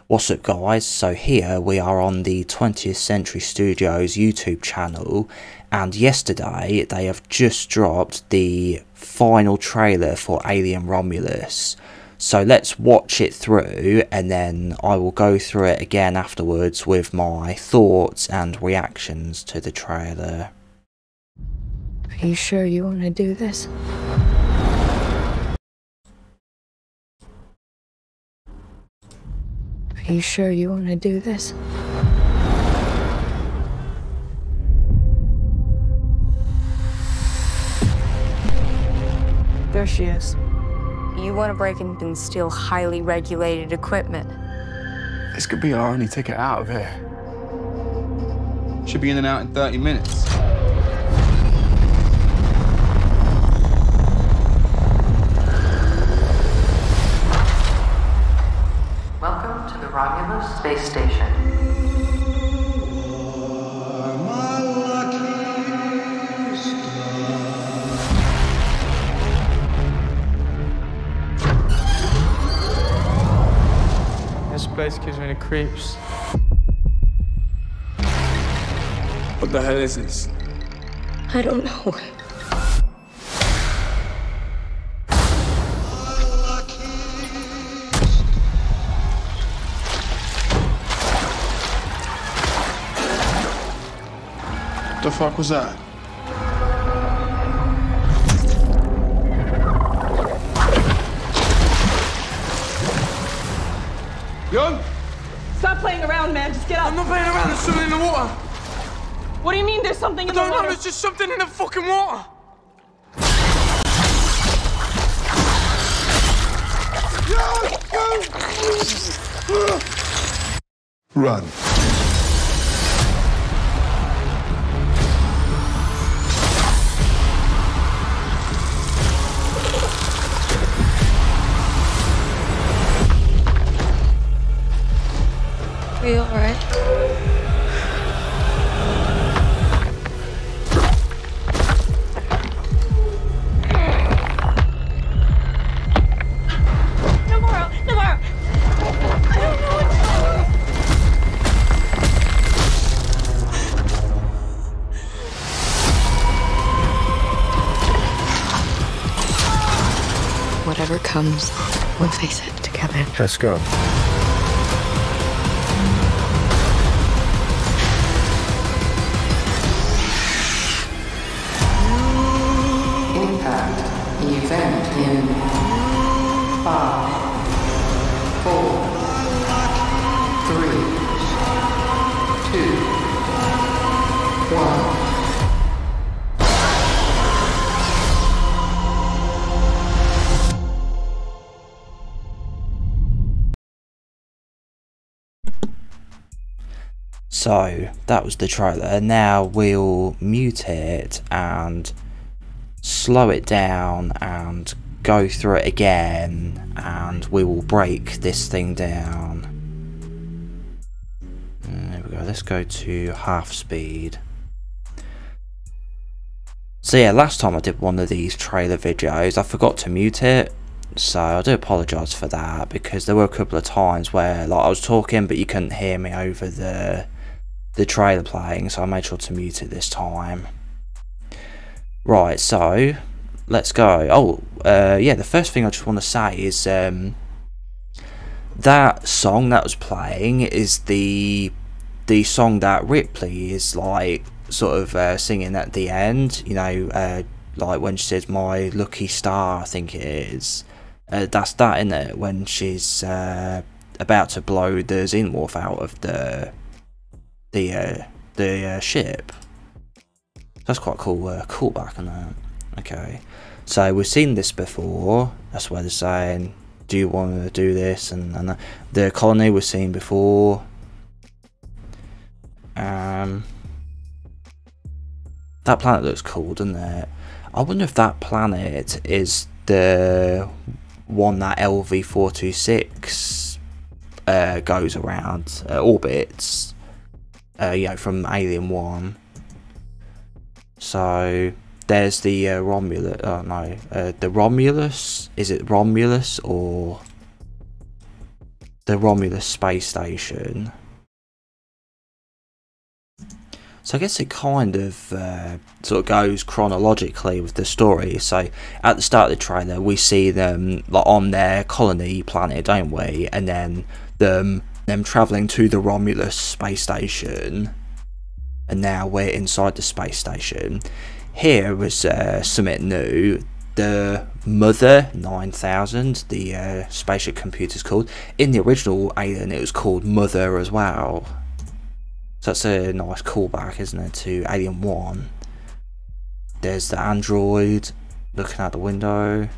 What's up guys, so here we are on the 20th Century Studios YouTube channel, and yesterday they have just dropped the final trailer for Alien Romulus. So let's watch it through and then I will go through it again afterwards with my thoughts and reactions to the trailer. Are you sure you want to do this? Are you sure you want to do this? There she is. You want to break in and steal highly regulated equipment. This could be our only ticket out of here. Should be in and out in 30 minutes. Welcome to the Romulus space station. This place gives me the creeps. What the hell is this? I don't know. What the fuck was that? Yo! Stop playing around, man. Just get up. I'm not playing around, there's something in the water. What do you mean there's something in the I don't know, water? there's just something in the fucking water. Run. Are you alright? Tomorrow. I don't know what to do. Whatever comes, we'll face it together. Let's go. Impact event in 5, 4, 3, 2, 1. So that was the trailer. Now we'll mute it and slow it down and go through it again, and we will break this thing down. There we go, let's go to half speed. So yeah, last time I did one of these trailer videos I forgot to mute it, so I do apologise for that, because there were a couple of times where like I was talking but you couldn't hear me over the trailer playing, so I made sure to mute it this time. Right, so let's go. Oh, yeah, the first thing I just want to say is that song that was playing is the song that Ripley is like sort of singing at the end, you know, like when she says "my lucky star," I think it is. That's that, isn't it, when she's about to blow the Xenomorph out of the ship. That's quite cool callback on that. Okay, so we've seen this before. That's why they're saying, do you want to do this? And the colony we've seen before. That planet looks cool, doesn't it? I wonder if that planet is the one that LV-426 goes around, orbits, you know, from Alien 1. So there's the Romulus. Oh no, the Romulus. Is it Romulus or the Romulus space station. So I guess it kind of sort of goes chronologically with the story. So at the start of the trailer, we see them like on their colony planet, don't we? And then them travelling to the Romulus space station. And now we're inside the space station. Here was something new. The Mother 9000, the spaceship computer's called. In the original Alien, it was called Mother as well. So that's a nice callback, isn't it, to Alien 1. There's the android looking out the window.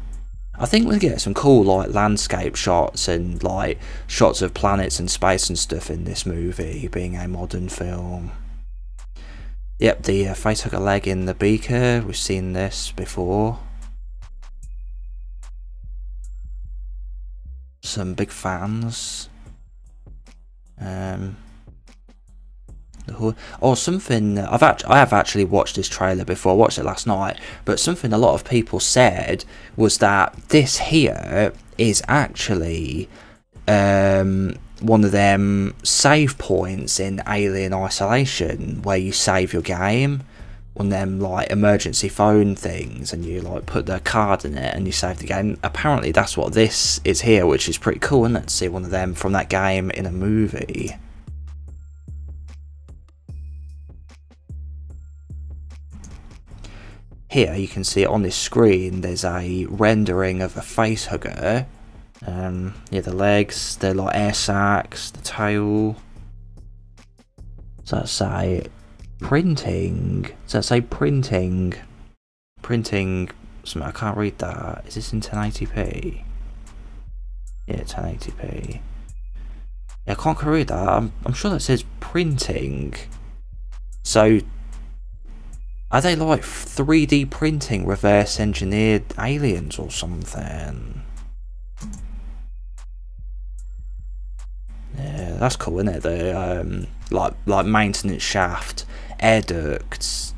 I think we'll get some cool like landscape shots and like shots of planets and space and stuff in this movie, being a modern film. Yep, the facehugger leg in the beaker, we've seen this before. Some big fans. Or something, I have actually watched this trailer before, I watched it last night, but something a lot of people said was that this here is actually one of them save points in Alien Isolation, where you save your game, one of them like emergency phone things, and you like put the card in it and you save the game. Apparently that's what this is here, which is pretty cool, isn't it, to see one of them from that game in a movie. Here you can see on this screen there's a rendering of a facehugger. Yeah, the legs, they're like air sacs, the tail. So that's a printing. So that's a printing. Something, I can't read that. Is this in 1080p? Yeah, 1080p. Yeah, I can't read that. I'm sure that says printing. So are they like 3D printing reverse engineered aliens or something? Yeah, that's cool, isn't it? The like maintenance shaft, air ducts.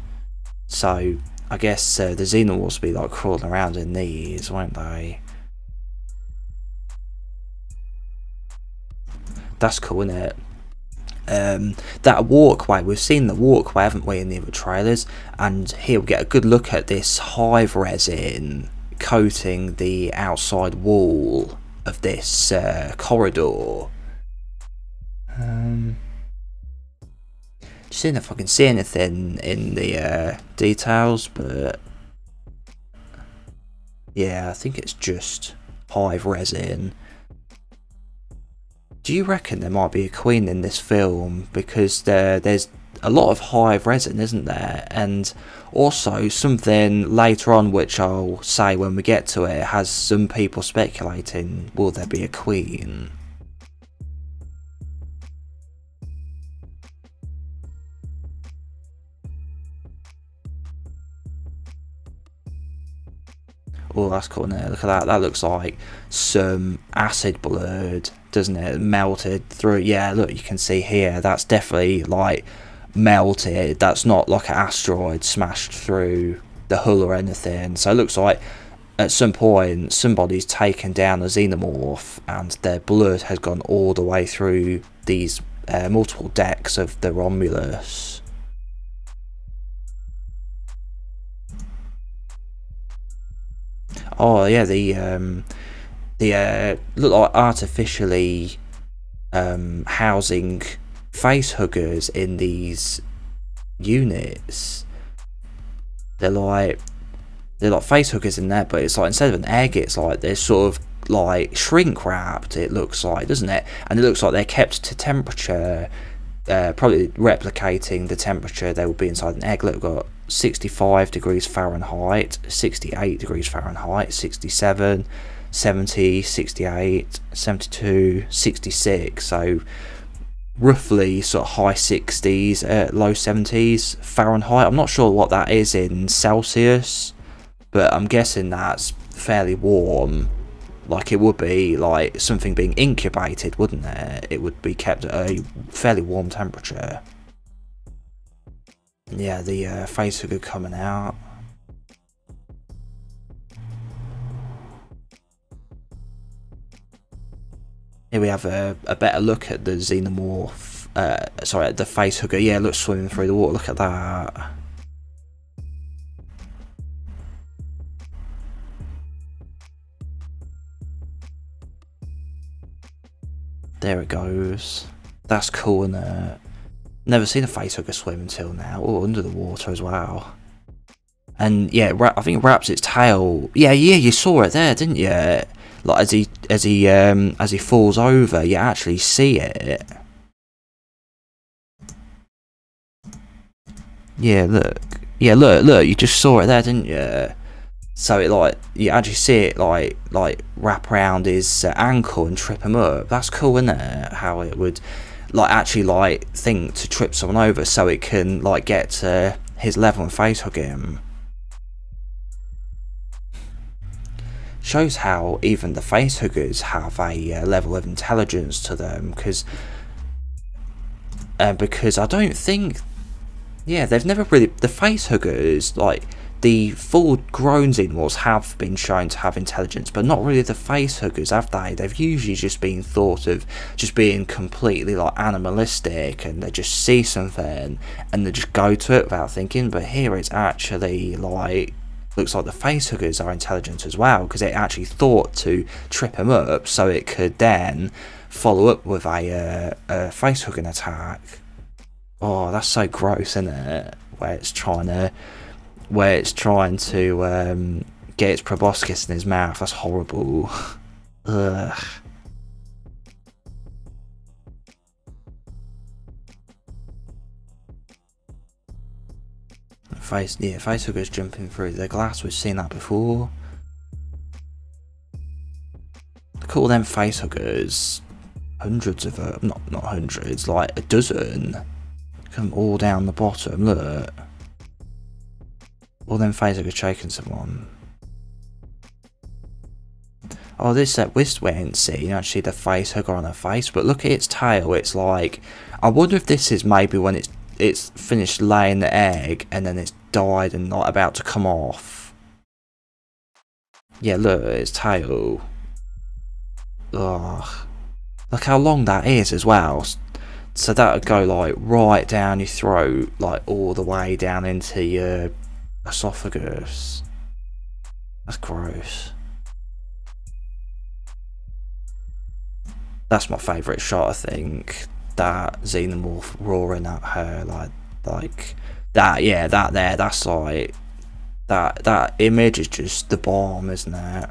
So I guess the xenomorphs will be like crawling around in these, won't they? That's cool, isn't it? That walkway, we've seen the walkway, haven't we, in the other trailers, and here we get a good look at this hive resin coating the outside wall of this corridor. Just seeing if I can see anything in the details, but yeah, I think it's just hive resin. Do you reckon there might be a queen in this film? Because there's a lot of hive resin, isn't there? And also something later on, which I'll say when we get to it, has some people speculating, will there be a queen? Oh, that's cool, isn't it? Look at that. That looks like some acid blood, doesn't it? Melted through. Yeah, look, you can see here. That's definitely like melted. That's not like an asteroid smashed through the hull or anything. So it looks like at some point somebody's taken down a xenomorph and their blood has gone all the way through these multiple decks of the Romulus. Oh yeah, the look like artificially housing facehuggers in these units. They're like facehuggers in there, but it's like instead of an egg, it's like they're sort of like shrink wrapped. It looks like, doesn't it? And it looks like they're kept to temperature, probably replicating the temperature they would be inside an egg. Look, we've got 65 degrees Fahrenheit, 68 degrees Fahrenheit, 67, 70, 68, 72, 66. So roughly sort of high 60s, low 70s Fahrenheit. I'm not sure what that is in Celsius, but I'm guessing that's fairly warm. Like it would be like something being incubated, wouldn't it? It would be kept at a fairly warm temperature. Yeah, the facehugger coming out. Yeah, Here we have a better look at the xenomorph. Sorry, at the facehugger. Yeah, look, swimming through the water. Look at that. There it goes. That's cool, isn't it? Never seen a facehugger swim until now. Or under the water as well. And yeah, I think it wraps its tail. Yeah, you saw it there, didn't you? Like as he falls over, you actually see it. Yeah, look. Yeah, look. You just saw it there, didn't you? So it like you actually see it like wrap around his ankle and trip him up. That's cool, isn't it? How it would like actually like think to trip someone over so it can like get to his level and facehug him. Shows how even the facehuggers have a level of intelligence to them, because I don't think, yeah, they've never really, the facehuggers, like the full-grown xenomorphs have been shown to have intelligence, but not really the facehuggers, have they? They've usually just been thought of just being completely like animalistic, and they just see something and they just go to it without thinking. But here it's actually like, looks like the facehuggers are intelligent as well, because it actually thought to trip him up so it could then follow up with a facehugging attack. Oh, that's so gross, isn't it? Where it's trying to get its proboscis in his mouth. That's horrible. Ugh. Facehugger's jumping through the glass. We've seen that before. Look at all them facehuggers. Hundreds of them. Not hundreds, like a dozen. Come all down the bottom, look. All them facehuggers shaking someone. Oh, this we ain't seen actually the facehugger on her face, but look at its tail. It's like, I wonder if this is maybe when it's finished laying the egg and then it's died and not about to come off. Yeah, look at its tail. Ugh. Look how long that is as well. So that would go like right down your throat, like all the way down into your esophagus. That's gross. That's my favourite shot, I think. That xenomorph roaring at her, like that. Yeah, that there. That's like that image is just the bomb, isn't it?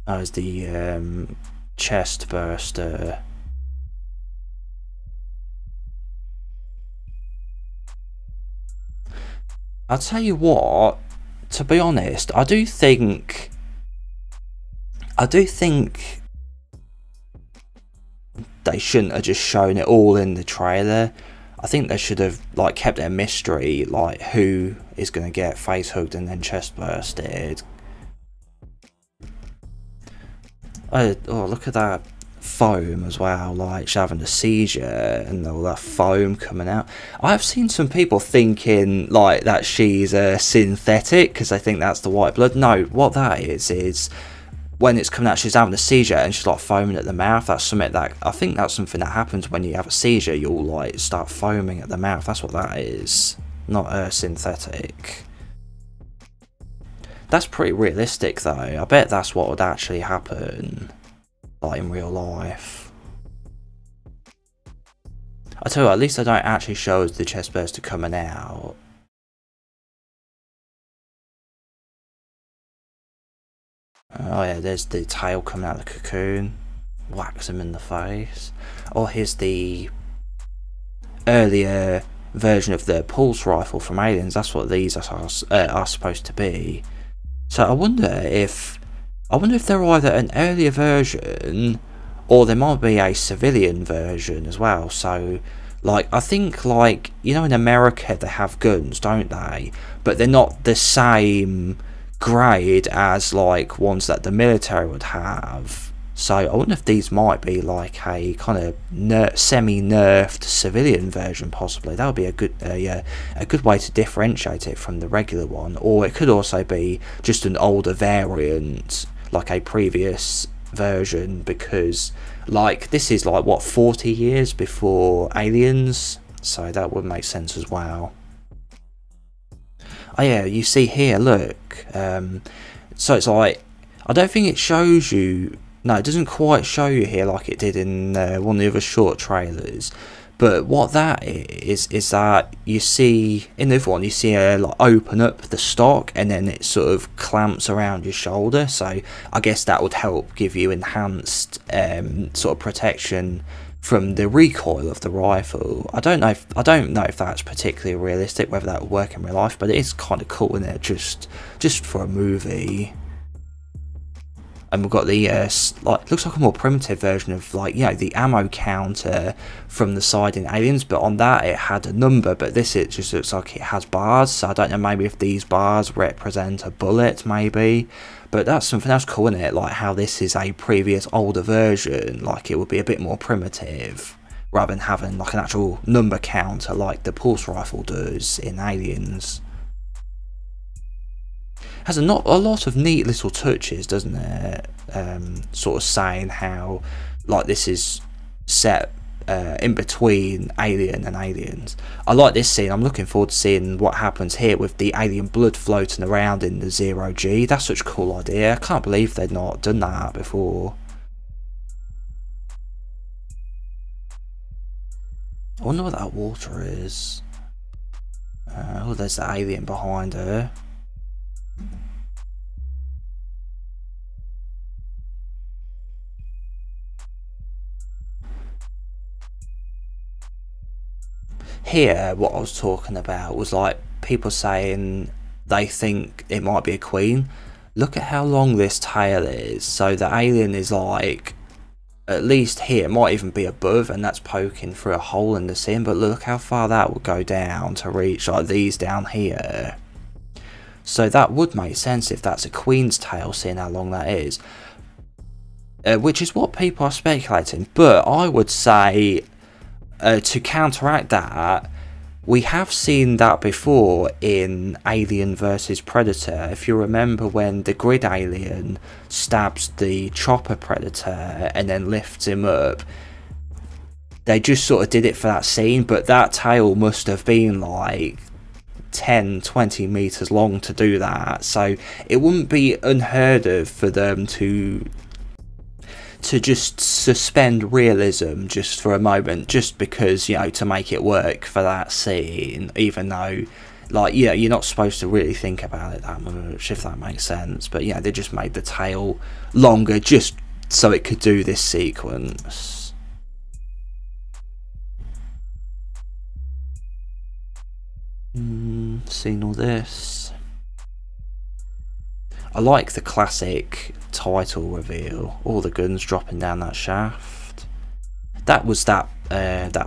As the chest burster. I'll tell you what. To be honest, I do think they shouldn't have just shown it all in the trailer. I think they should have like kept it a mystery, like who is going to get face hugged and then chest bursted. Oh, look at that foam as well, like she's having a seizure and all that foam coming out. I've seen some people thinking like that she's synthetic because they think that's the white blood. No, what that is when it's coming out, she's having a seizure and she's like foaming at the mouth. That's something that, I think that's something that happens when you have a seizure. You'll like start foaming at the mouth. That's what that is, not synthetic. That's pretty realistic though. I bet that's what would actually happen, like in real life. I tell you what, at least they don't actually show us the chest burster coming out. Oh yeah, there's the tail coming out of the cocoon. Whacks him in the face. Oh, here's the earlier version of the pulse rifle from Aliens. That's what these are supposed to be. So I wonder if they're either an earlier version or there might be a civilian version as well. So like, I think like, you know, in America they have guns, don't they? But they're not the same grade as like ones that the military would have. So I wonder if these might be like a kind of semi-nerfed civilian version, possibly. That would be a good way to differentiate it from the regular one. Or it could also be just an older variant, like a previous version, because like this is like what, 40 years before Aliens, so that would make sense as well. Oh yeah, you see here, look, so it's like, I don't think it shows you, no, it doesn't quite show you here like it did in one of the other short trailers, but what that is that you see, in the other one, you see her like open up the stock and then it sort of clamps around your shoulder, so I guess that would help give you enhanced sort of protection from the recoil of the rifle. I don't know if that's particularly realistic, whether that would work in real life, but it is kind of cool, isn't it? Just for a movie. And we've got the like, looks like a more primitive version of, like, you know, the ammo counter from the side in Aliens, but on that it had a number, but this it just looks like it has bars, so I don't know, maybe if these bars represent a bullet, maybe. But that's something else cool, isn't it? Like how this is a previous older version, like it would be a bit more primitive, rather than having like an actual number counter like the pulse rifle does in Aliens. Has a lot of neat little touches, doesn't it? Sort of saying how like this is set in between Alien and Aliens. I like this scene. I'm looking forward to seeing what happens here with the alien blood floating around in the 0G. That's such a cool idea. I can't believe they'd not done that before. I wonder what that water is. Oh, there's the alien behind her. Here, what I was talking about was like people saying they think it might be a queen. Look at how long this tail is. So the alien is like, at least here, it might even be above, and that's poking through a hole in the ceiling, but look how far that would go down to reach like these down here. So that would make sense if that's a queen's tail, seeing how long that is. Which is what people are speculating, but I would say, to counteract that, we have seen that before in Alien vs Predator. If you remember when the grid alien stabs the chopper predator and then lifts him up, they just sort of did it for that scene, but that tail must have been like 10-20 meters long to do that, so it wouldn't be unheard of for them to just suspend realism just for a moment, just because, you know, to make it work for that scene, even though, like, yeah, you're not supposed to really think about it that much, if that makes sense. But yeah, they just made the tail longer just so it could do this sequence. Seen all this. I like the classic title reveal, all the guns dropping down that shaft. That was that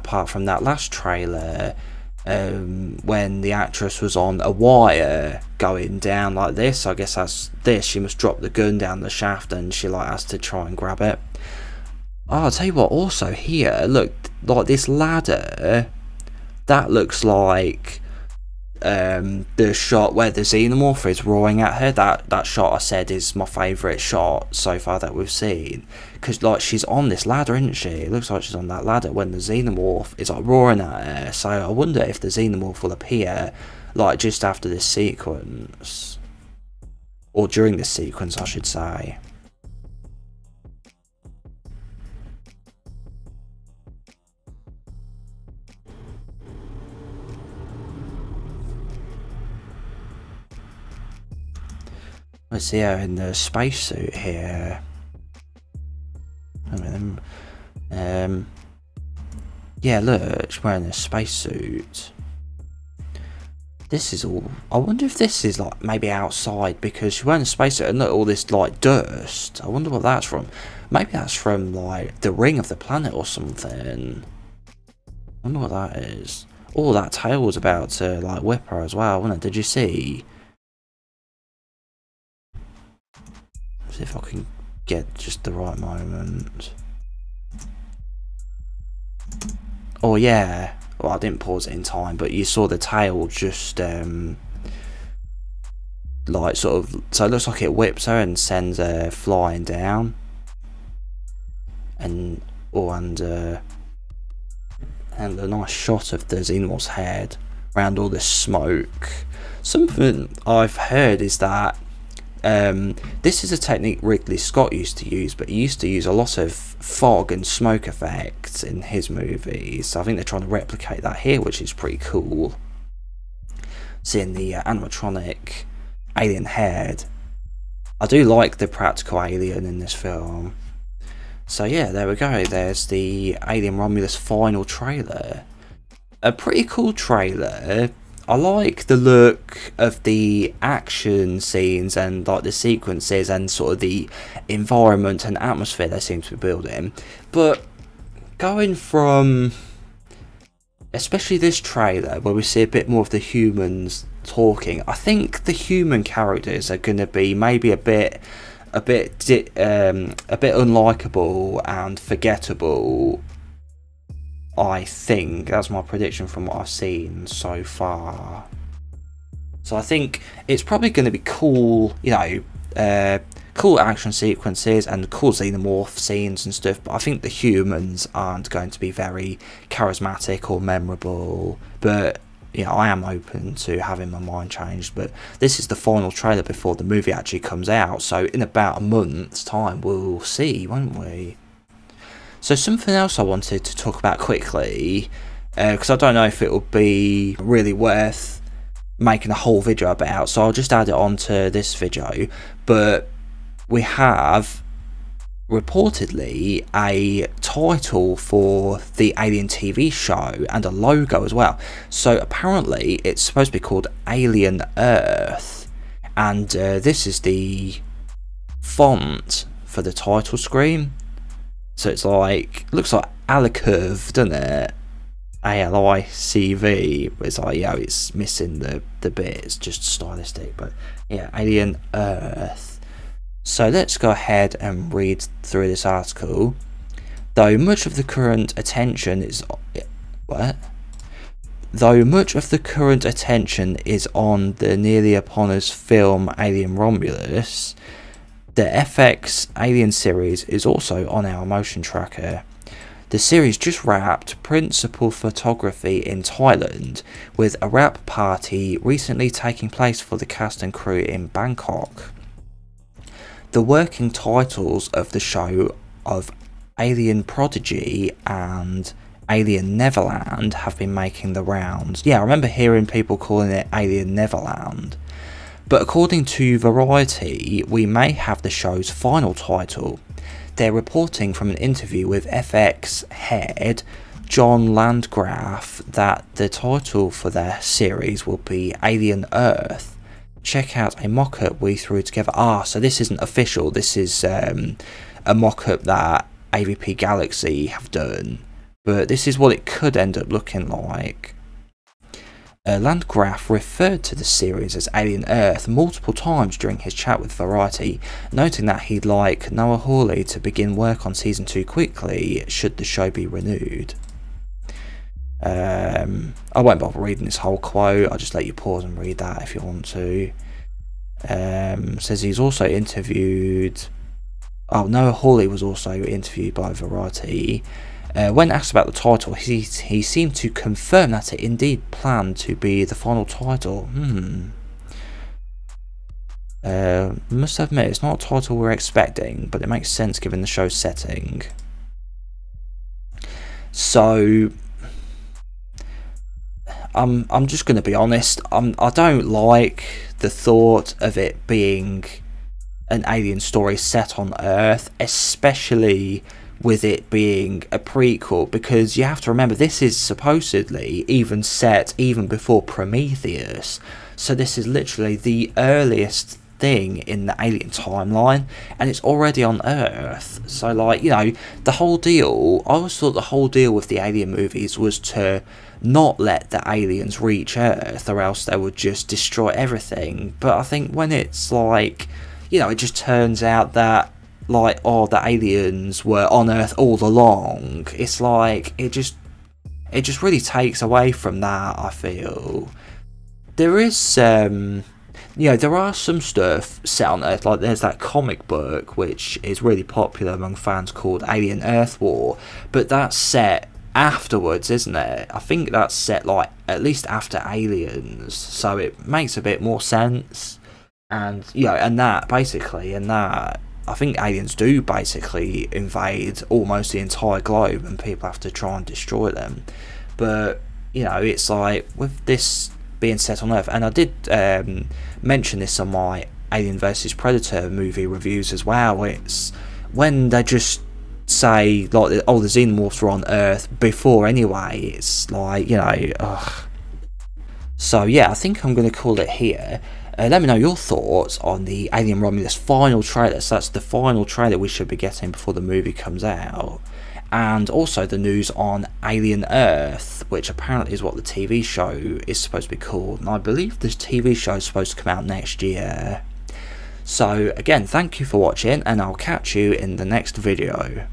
part from that last trailer, when the actress was on a wire going down like this. I guess that's this. She must drop the gun down the shaft and she like has to try and grab it. Oh, I'll tell you what, also here, look, like this ladder, that looks like the shot where the xenomorph is roaring at her. That shot I said is my favourite shot so far that we've seen, because like she's on this ladder, isn't she? It looks like she's on that ladder when the xenomorph is like roaring at her. So I wonder if the xenomorph will appear like just after this sequence, or during this sequence I should say. Let's see her in the spacesuit here. I mean, yeah, look, she's wearing a spacesuit. This is all. I wonder if this is like maybe outside, because she's wearing a spacesuit and look, all this like dust. I wonder what that's from. Maybe that's from like the ring of the planet or something. I wonder what that is. Oh, that tail was about to like whip her as well, wasn't it? Did you see? See if I can get just the right moment. Oh yeah, well I didn't pause it in time, but you saw the tail just like sort of, so it looks like it whips her and sends her flying down. And a nice shot of the Xenomorph's head around all this smoke. Something I've heard is that this is a technique Ridley Scott used to use, but he used to use a lot of fog and smoke effects in his movies. So I think they're trying to replicate that here, which is pretty cool. Seeing the animatronic alien head. I do like the practical alien in this film. So yeah, there we go. There's the Alien Romulus final trailer. A pretty cool trailer. I like the look of the action scenes and like the sequences and sort of the environment and atmosphere they seem to be building. But going from, especially this trailer where we see a bit more of the humans talking, I think the human characters are going to be maybe a bit unlikable and forgettable. I think that's my prediction from what I've seen so far. So I think it's probably going to be cool, you know, cool action sequences and cool xenomorph scenes and stuff, but I think the humans aren't going to be very charismatic or memorable. But you know, I am open to having my mind changed. But this is the final trailer before the movie actually comes out, so in about a month's time we'll see, won't we? So something else I wanted to talk about quickly, because I don't know if it will be really worth making a whole video about, so I'll just add it onto this video. But we have reportedly a title for the Alien TV show and a logo as well. So apparently it's supposed to be called Alien Earth, and this is the font for the title screen. So it's like, looks like Alicurve, doesn't it? ALICV, but it's like, yeah, it's missing the bit, it's just stylistic. But yeah, Alien Earth. So let's go ahead and read through this article. Though much of the current attention is on the nearly upon us film Alien Romulus, the FX Alien series is also on our motion tracker. The series just wrapped principal photography in Thailand, with a wrap party recently taking place for the cast and crew in Bangkok. The working titles of the show of Alien Prodigy and Alien Neverland have been making the rounds. Yeah, I remember hearing people calling it Alien Neverland. But according to Variety, we may have the show's final title. They're reporting from an interview with FX head John Landgraf that the title for their series will be Alien Earth. Check out a mock-up we threw together. So this isn't official, this is a mock-up that AVP Galaxy have done. But this is what it could end up looking like. Landgraf referred to the series as Alien Earth multiple times during his chat with Variety, noting that he'd like Noah Hawley to begin work on Season 2 quickly should the show be renewed. I won't bother reading this whole quote, I'll just let you pause and read that if you want to. Says he's also interviewed... Noah Hawley was also interviewed by Variety. When asked about the title, he seemed to confirm that it indeed planned to be the final title. Must admit, it's not a title we're expecting, but it makes sense given the show's setting. So, I'm just going to be honest. I don't like the thought of it being an alien story set on Earth, especially with it being a prequel, because you have to remember this is supposedly even set even before Prometheus, so this is literally the earliest thing in the Alien timeline, and it's already on Earth. So like, you know, the whole deal, I always thought the whole deal with the Alien movies was to not let the aliens reach Earth, or else they would just destroy everything. But I think when it's like, you know, it just turns out that like, oh, the aliens were on Earth all along. It's like, it just really takes away from that, I feel. There is, you know, there are some stuff set on Earth, like there's that comic book which is really popular among fans called Alien Earth War, but that's set afterwards, isn't it? I think that's set like at least after Aliens, so it makes a bit more sense. And you know, and that basically, I think aliens do basically invade almost the entire globe, and people have to try and destroy them. But you know, it's like with this being set on Earth, and I did mention this on my Alien vs Predator movie reviews as well. It's when they just say like, oh, the xenomorphs were on Earth before anyway. It's like, you know, ugh. So yeah, I think I'm going to call it here. Let me know your thoughts on the Alien Romulus final trailer. So that's the final trailer we should be getting before the movie comes out. And also the news on Alien Earth, which apparently is what the TV show is supposed to be called. And I believe this TV show is supposed to come out next year. So again, thank you for watching, and I'll catch you in the next video.